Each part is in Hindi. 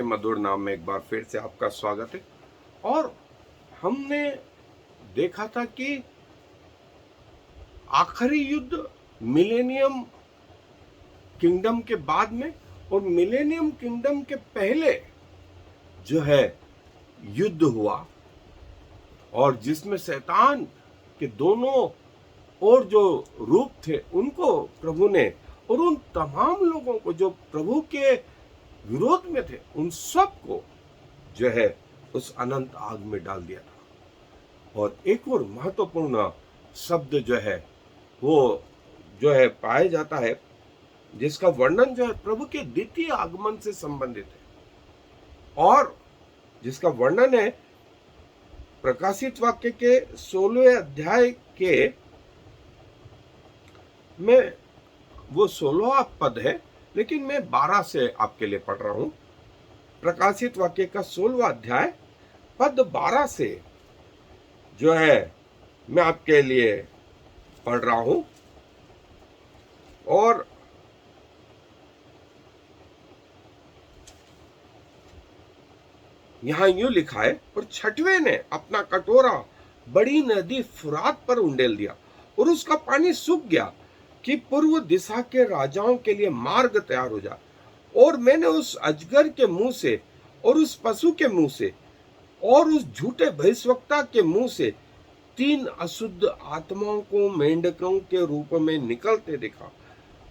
मधुर नाम में एक बार फिर से आपका स्वागत है। और हमने देखा था कि आखिरी युद्ध मिलेनियम किंगडम के बाद में और मिलेनियम किंगडम के पहले जो है युद्ध हुआ, और जिसमें शैतान के दोनों और जो रूप थे उनको प्रभु ने, और उन तमाम लोगों को जो प्रभु के विरोध में थे, उन सब को जो है उस अनंत आग में डाल दिया था। और एक और महत्वपूर्ण शब्द जो है वो जो है पाया जाता है, जिसका वर्णन जो है प्रभु के द्वितीय आगमन से संबंधित है, और जिसका वर्णन है प्रकाशित वाक्य के 16वें अध्याय के में, वो 16वां पद है, लेकिन मैं 12 से आपके लिए पढ़ रहा हूं। प्रकाशित वाक्य का 16वां अध्याय पद 12 से जो है मैं आपके लिए पढ़ रहा हूं। और यहां यूं लिखा है, और छठवें ने अपना कटोरा बड़ी नदी फुरात पर उंडेल दिया, और उसका पानी सूख गया कि पूर्व दिशा के राजाओं के लिए मार्ग तैयार हो जाए। और मैंने उस अजगर के मुंह से और उस पशु के मुंह से और उस झूठे भविष्यवक्ता के मुंह से 3 अशुद्ध आत्माओं को मेंढकों के रूप में निकलते देखा।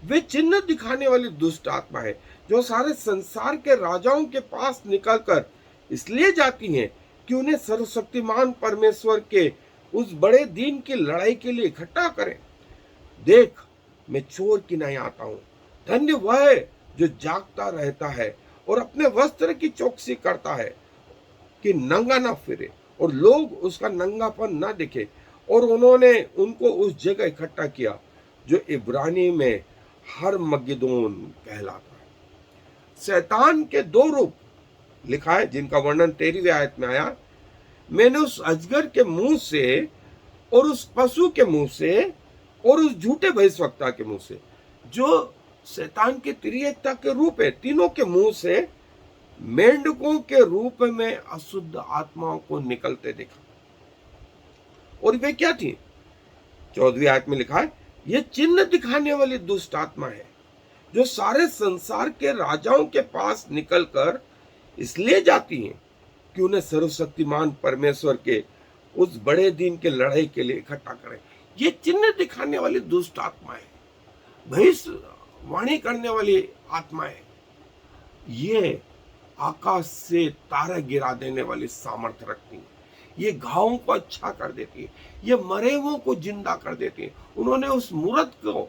वे चिन्ह दिखाने वाली दुष्ट आत्मा है, जो सारे संसार के राजाओं के पास निकलकर इसलिए जाती हैं कि उन्हें सर्वशक्तिमान परमेश्वर के उस बड़े दिन की लड़ाई के लिए इकट्ठा करें। देख, मैं चोर की नहीं आता हूं। धन्य वह है जो जागता रहता है और अपने वस्त्र की चौकसी करता है कि नंगा ना फिरे और लोग उसका नंगापन ना दिखे। और उन्होंने उनको उस जगह इकट्ठा किया जो इब्रानी में हरमगिदोन कहलाता है। शैतान के 2 रूप लिखा है, जिनका वर्णन 13वीं आयत में आया। मैंने उस अजगर के मुंह से और उस पशु के मुंह से और उस झूठे भविष्यवक्ता के मुंह से, जो शैतान की त्रिएकता के रूप है, तीनों के मुंह से मेंढकों के रूप में अशुद्ध आत्माओं को निकलते देखा। और वे क्या थी? 14वीं आयत में लिखा है, ये चिन्ह दिखाने वाली दुष्ट आत्मा है, जो सारे संसार के राजाओं के पास निकलकर इसलिए जाती हैं कि उन्हें सर्वशक्तिमान परमेश्वर के उस बड़े दिन के लड़ाई के लिए इकट्ठा करें। ये चिन्ह दिखाने वाली दुष्ट आत्मा है, भविष्यवाणी करने वाली आत्मा है। ये आकाश से तारे गिरा देने वाली सामर्थ्य रखती है। ये घावों को अच्छा कर देती है, ये मरे हुओं को जिंदा कर देती है। उन्होंने उस मूर्त को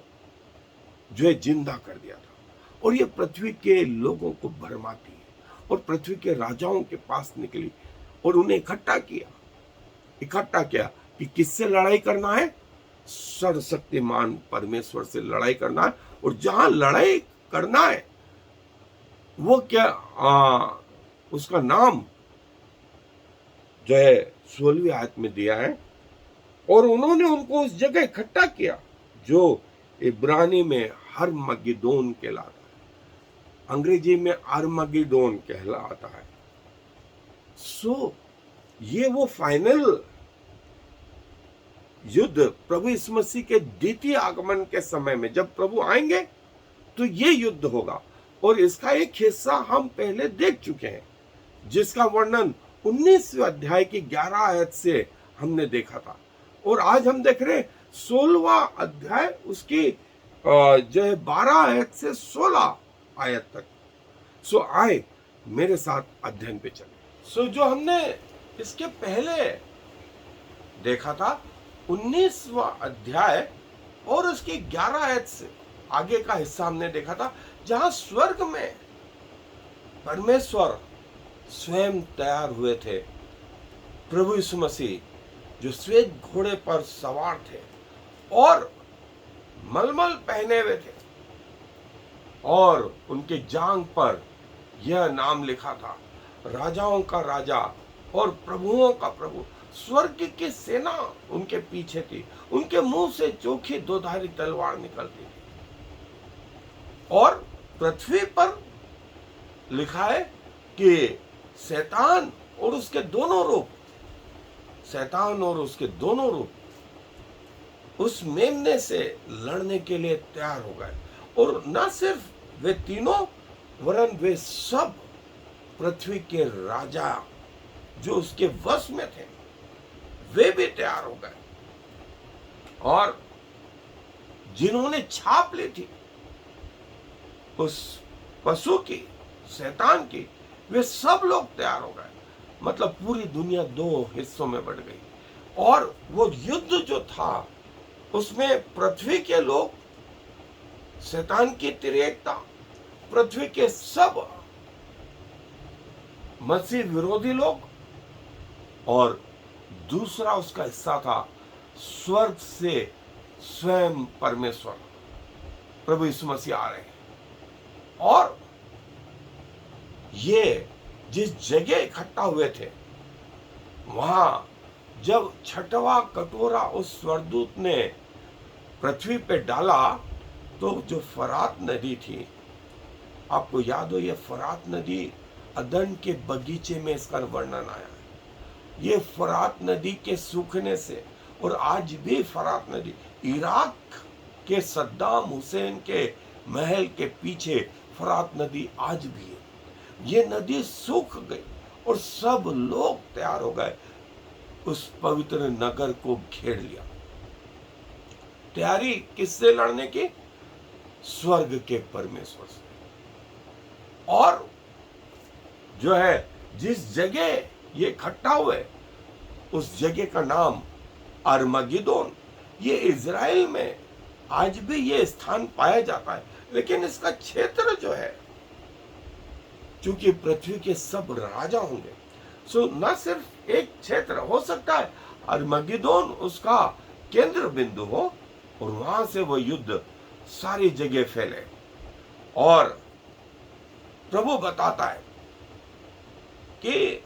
जो है जिंदा कर दिया था, और ये पृथ्वी के लोगों को भरमाती है, और पृथ्वी के राजाओं के पास निकली और उन्हें इकट्ठा किया कि किससे लड़ाई करना है? सर्वशक्तिमान परमेश्वर से लड़ाई करना है। और जहां लड़ाई करना है वो क्या, उसका नाम जो है 16वीं आयत में दिया है। और उन्होंने उनको उस जगह इकट्ठा किया जो इब्रानी में हरमगिदोन कहलाता है, अंग्रेजी में आर्मगिदोन कहलाता है। ये वो फाइनल युद्ध प्रभु यीशु मसीह के द्वितीय आगमन के समय में, जब प्रभु आएंगे तो ये युद्ध होगा। और इसका एक हिस्सा हम पहले देख चुके हैं, जिसका वर्णन 19वें अध्याय की 11 आयत से हमने देखा था। और आज हम देख रहे हैं 16वां अध्याय, उसकी जो है 12 आयत से 16 आयत तक। आए मेरे साथ अध्ययन पे चले। जो हमने इसके पहले देखा था 19वां अध्याय और उसकी 11 आयत से आगे का हिस्सा हमने देखा था, जहां स्वर्ग में परमेश्वर स्वयं तैयार हुए थे। प्रभु यीशु मसीह जो श्वेत घोड़े पर सवार थे और मलमल पहने हुए थे, और उनके जांघ पर यह नाम लिखा था, राजाओं का राजा और प्रभुओं का प्रभु। स्वर्ग की सेना उनके पीछे थी, उनके मुंह से चोखी 2धारी तलवार निकलती थी। और पृथ्वी पर लिखा है कि शैतान और उसके दोनों रूप, शैतान और उसके दोनों रूप उस मेमने से लड़ने के लिए तैयार हो गए। और न सिर्फ वे तीनों, वरन वे सब पृथ्वी के राजा जो उसके वश में थे, वे भी तैयार हो गए। और जिन्होंने छाप ली थी उस पशु की, शैतान की, वे सब लोग तैयार हो गए। मतलब पूरी दुनिया दो हिस्सों में बढ़ गई। और वो युद्ध जो था उसमें पृथ्वी के लोग, शैतान की तिरेकता, पृथ्वी के सब मसीह विरोधी लोग, और दूसरा उसका हिस्सा था स्वर्ग से स्वयं परमेश्वर प्रभु यीशु मसीह आ रहे हैं। और ये जिस जगह इकट्ठा हुए थे, वहां जब छठवां कटोरा उस स्वर्गदूत ने पृथ्वी पे डाला, तो जो फरात नदी थी, आपको याद हो, ये फरात नदी अदन के बगीचे में इसका वर्णन आया है। ये फरात नदी के सूखने से, और आज भी फरात नदी इराक के सद्दाम हुसैन के महल के पीछे फरात नदी आज भी है। ये नदी सूख गई और सब लोग तैयार हो गए, उस पवित्र नगर को घेर लिया। तैयारी किससे लड़ने की? स्वर्ग के परमेश्वर से। और जो है जिस जगह ये इकट्ठा हुए, उस जगह का नाम अरमगिदोन। ये इज़राइल में आज भी ये स्थान पाया जाता है, लेकिन इसका क्षेत्र जो है, चूंकि पृथ्वी के सब राजा होंगे, सो न सिर्फ एक क्षेत्र हो सकता है अरमगिदोन उसका केंद्र बिंदु हो, और वहां से वो युद्ध सारी जगह फैले। और प्रभु बताता है कि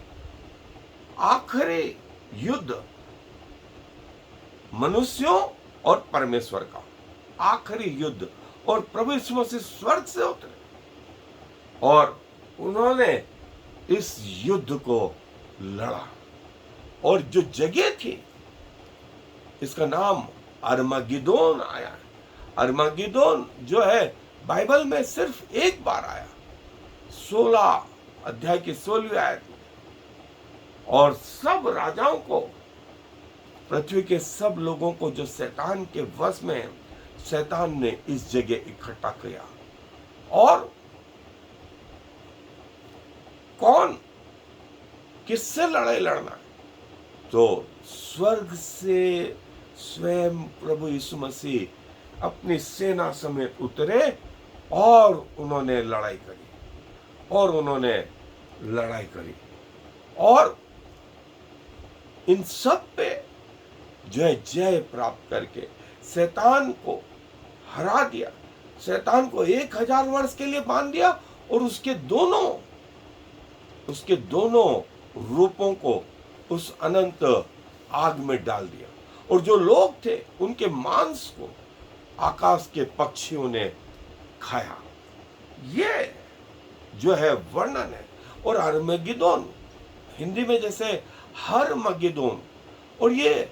आखिरी युद्ध मनुष्यों और परमेश्वर का, आखिरी युद्ध, और प्रभु यीशु मसीह स्वर्ग से उतरे और उन्होंने इस युद्ध को लड़ा। और जो जगह थी, इसका नाम अरमगिदोन आया है। अरमगिदोन जो है बाइबल में सिर्फ एक बार आया, 16 अध्याय की 16वीं आयत में। और सब राजाओं को, पृथ्वी के सब लोगों को जो शैतान के वश में है, शैतान ने इस जगह इकट्ठा किया। और कौन किससे लड़ाई लड़ना है? तो स्वर्ग से स्वयं प्रभु यीशु मसीह अपनी सेना समेत उतरे और उन्होंने लड़ाई करी, और उन्होंने लड़ाई करी। और इन सब पे जो है जय प्राप्त करके शैतान को हरा दिया। शैतान को 1000 वर्ष के लिए बांध दिया, और उसके दोनों रूपों को उस अनंत आग में डाल दिया। और जो लोग थे, उनके मांस को आकाश के पक्षियों ने खाया। ये जो है वर्णन है। और अरमगिदोन हिंदी में जैसे हर मगिदोन, और ये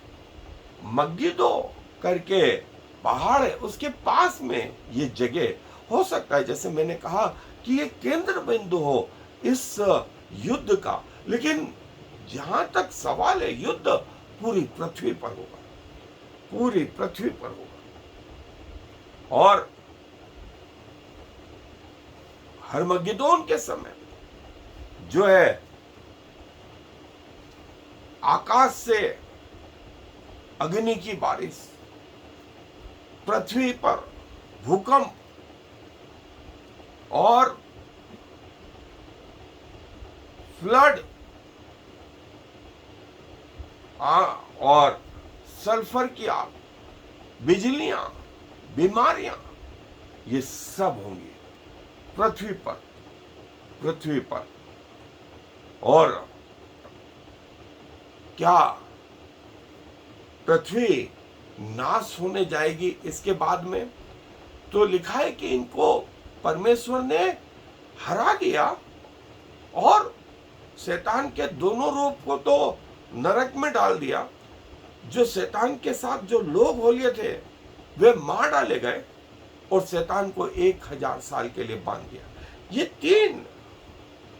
मगिदो करके पहाड़ है, उसके पास में ये जगह हो सकता है, जैसे मैंने कहा कि ये केंद्र बिंदु हो इस युद्ध का। लेकिन जहां तक सवाल है, युद्ध पूरी पृथ्वी पर होगा, पूरी पृथ्वी पर होगा। और हरमगिदोन के समय जो है आकाश से अग्नि की बारिश, पृथ्वी पर भूकंप, और फ्लड, और सल्फर की आग, बिजलियां, बीमारियां, ये सब होंगी पृथ्वी पर। और क्या पृथ्वी नाश होने जाएगी इसके बाद में? तो लिखा है कि इनको परमेश्वर ने हरा दिया, और शैतान के दोनों रूप को तो नरक में डाल दिया। जो शैतान के साथ जो लोग हो लिए थे वे मार डाले गए और शैतान को 1000 साल के लिए बांध दिया। ये 3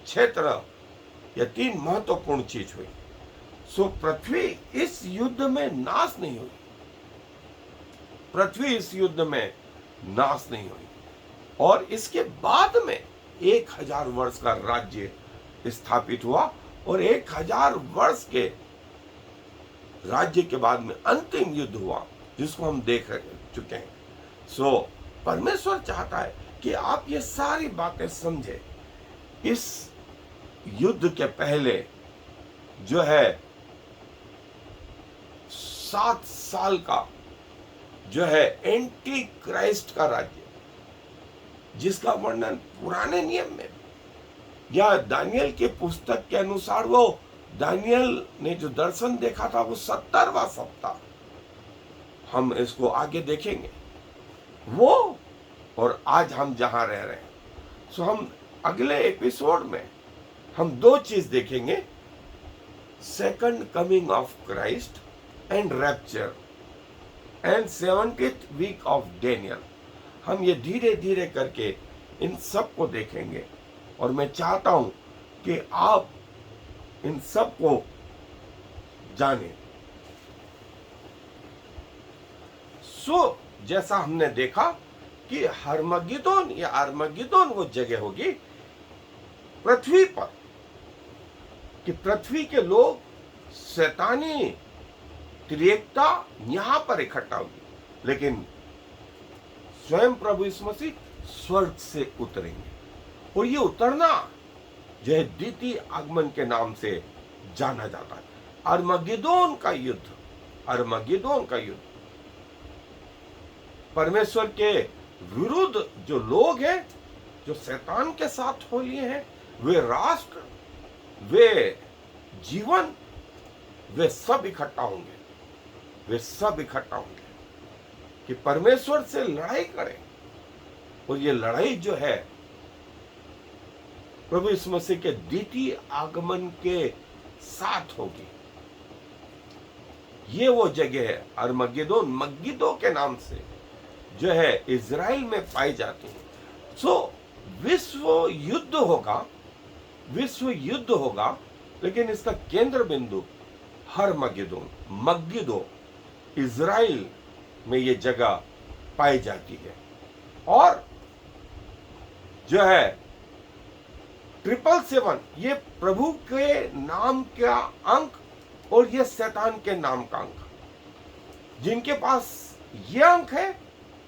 क्षेत्र या 3 महत्वपूर्ण चीज हुई। सो पृथ्वी इस युद्ध में नाश नहीं हुई। पृथ्वी इस युद्ध में नाश नहीं हुई और इसके बाद में 1000 वर्ष का राज्य स्थापित हुआ और 1000 वर्ष के राज्य के बाद में अंतिम युद्ध हुआ जिसको हम देख चुके हैं। सो परमेश्वर चाहता है कि आप ये सारी बातें समझे। इस युद्ध के पहले जो है 7 साल का जो है एंटी क्राइस्ट का राज्य, जिसका वर्णन पुराने नियम में या दानियल की पुस्तक के अनुसार, वो दानियल ने जो दर्शन देखा था वो 70वां सप्ताह, हम इसको आगे देखेंगे वो, और आज हम जहां रह रहे हैं। सो हम अगले एपिसोड में हम 2 चीज देखेंगे, second coming of Christ and rapture and 70th week of Daniel. हम ये धीरे धीरे करके इन सब को देखेंगे और मैं चाहता हूं कि आप इन सब को जाने। सो जैसा हमने देखा कि हर्मगिदोन या अर्मगिदोन वो जगह होगी पृथ्वी पर कि पृथ्वी के लोग शैतानी त्रिएकता यहां पर इकट्ठा होगी, लेकिन स्वयं प्रभु यीशु मसीह स्वर्ग से उतरेंगे और ये उतरना जो है द्वितीय आगमन के नाम से जाना जाता है। अर्मगिदोन का युद्ध, अर्मगिदोन का युद्ध परमेश्वर के विरुद्ध जो लोग हैं, जो शैतान के साथ हो लिए हैं, वे राष्ट्र, वे जीवन, वे सब इकट्ठा होंगे, वे सब इकट्ठा होंगे कि परमेश्वर से लड़ाई करें। और ये लड़ाई जो है प्रभु यीशु मसीह के द्वितीय आगमन के साथ होगी। ये वो जगह है अर्मगिदोन, मगिदो के नाम से जो है इज़राइल में पाई जाती है। सो विश्व युद्ध होगा, विश्व युद्ध होगा, लेकिन इसका केंद्र बिंदु हर्मगिदोन, मगिदो, इज़राइल में ये जगह पाई जाती है। और जो है 777 ये प्रभु के नाम का अंक और ये शैतान के नाम का अंक, जिनके पास ये अंक है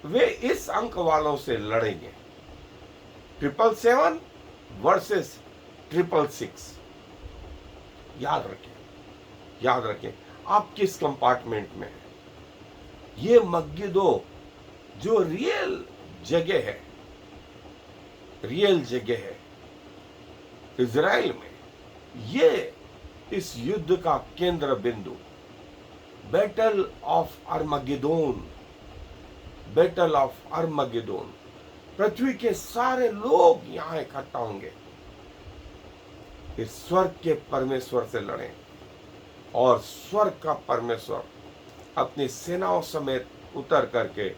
वे इस अंक वालों से लड़ेंगे। 777 वर्सेस 666। याद रखें, याद रखें आप किस कंपार्टमेंट में हैं। ये मगिदो जो रियल जगह है, रियल जगह है इज़राइल में, ये इस युद्ध का केंद्र बिंदु, बैटल ऑफ अर्मगिदोन, बैटल ऑफ अर्मगिदोन। पृथ्वी के सारे लोग यहां इकट्ठा होंगे, इस स्वर्ग के परमेश्वर से लड़ें और स्वर्ग का परमेश्वर अपनी सेनाओं समेत उतर करके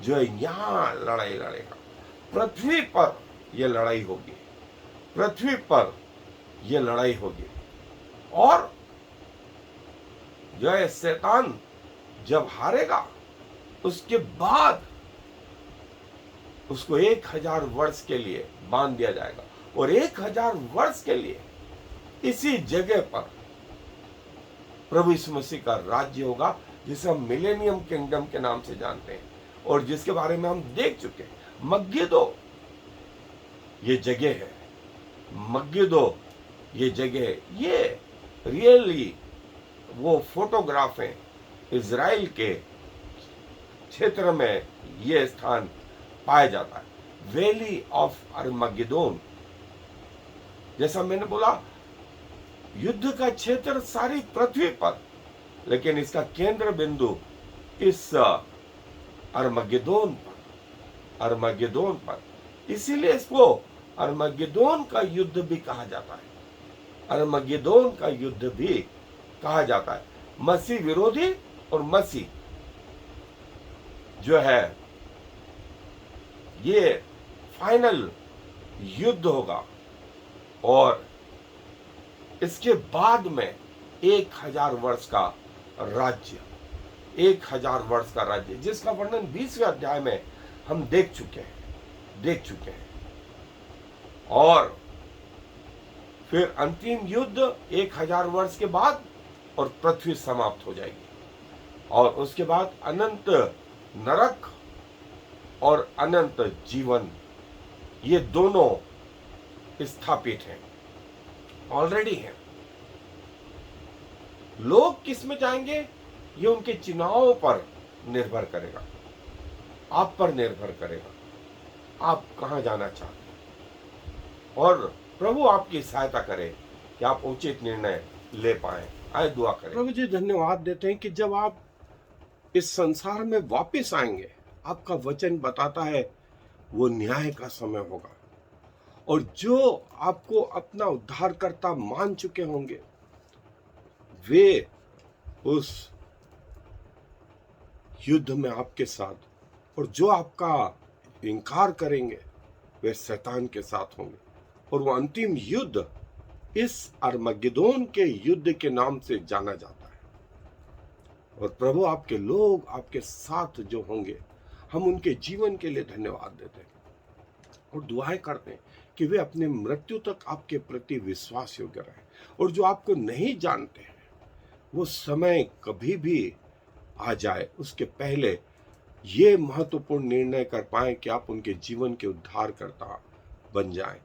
जो है यहां लड़ाई लड़ेगा। पृथ्वी पर यह लड़ाई होगी, पृथ्वी पर यह लड़ाई होगी। और जो है शैतान जब हारेगा उसके बाद उसको 1000 वर्ष के लिए बांध दिया जाएगा और 1000 वर्ष के लिए इसी जगह पर प्रभु यीशु मसीह का राज्य होगा, जिसे हम मिलेनियम किंगडम के नाम से जानते हैं और जिसके बारे में हम देख चुके हैं। मगिदो ये जगह है, मगिदो ये जगह है, ये रियली वो फोटोग्राफ है इज़राइल के क्षेत्र में ये स्थान पाया जाता है। वैली ऑफ अर्मगिदोन, जैसा मैंने बोला युद्ध का क्षेत्र सारी पृथ्वी पर, लेकिन इसका केंद्र बिंदु इस अर्मगिदोन पर, अर्मगिदोन पर। इसीलिए इसको अरमगेदोन का युद्ध भी कहा जाता है। अरमगेदोन का युद्ध भी कहा जाता है। मसीह विरोधी और मसीह जो है ये फाइनल युद्ध होगा, और इसके बाद में 1000 वर्ष का राज्य, 1000 वर्ष का राज्य, जिसका वर्णन 20वें अध्याय में हम देख चुके हैं। और फिर अंतिम युद्ध 1000 वर्ष के बाद, और पृथ्वी समाप्त हो जाएगी, और उसके बाद अनंत नरक और अनंत जीवन, ये दोनों स्थापित हैं, ऑलरेडी हैं। लोग किस में जाएंगे, ये उनके चुनावों पर निर्भर करेगा, आप पर निर्भर करेगा, आप कहां जाना चाहते हैं। और प्रभु आपकी सहायता करे कि आप उचित निर्णय ले पाए। आए दुआ करें। प्रभु जी धन्यवाद देते हैं कि जब आप इस संसार में वापस आएंगे, आपका वचन बताता है वो न्याय का समय होगा, और जो आपको अपना उद्धारकर्ता मान चुके होंगे वे उस युद्ध में आपके साथ, और जो आपका इनकार करेंगे वे शैतान के साथ होंगे। और वो अंतिम युद्ध इस अरमगेदोन के युद्ध के नाम से जाना जाता है। और प्रभु आपके लोग आपके साथ जो होंगे, हम उनके जीवन के लिए धन्यवाद देते हैं और दुआएं करते हैं कि वे अपने मृत्यु तक आपके प्रति विश्वास योग्य रहे। और जो आपको नहीं जानते हैं वो समय कभी भी आ जाए उसके पहले ये महत्वपूर्ण निर्णय कर पाए कि आप उनके जीवन के उद्धारकर्ता बन जाएं,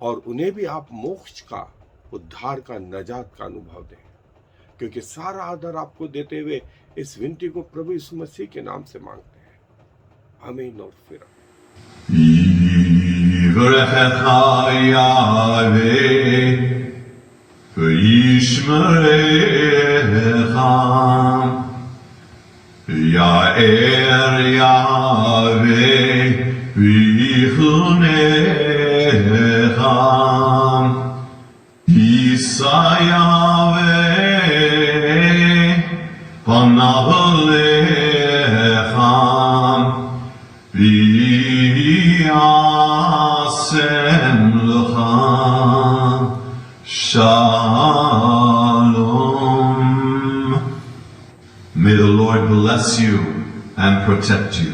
और उन्हें भी आप मोक्ष का, उद्धार का, नजात का अनुभव दें। क्योंकि सारा आदर आपको देते हुए इस विनती को प्रभु यीशु मसीह के नाम से मांगते हैं, आमीन। और फिर Ya'er Yahweh v'yichunecha Yisa Yahweh panav alecha v'yasem lecha Shalom. May the Lord bless you and protect you.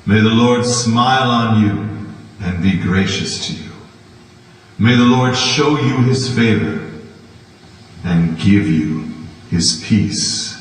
May the Lord smile on you and be gracious to you. May the Lord show you his favor and give you his peace.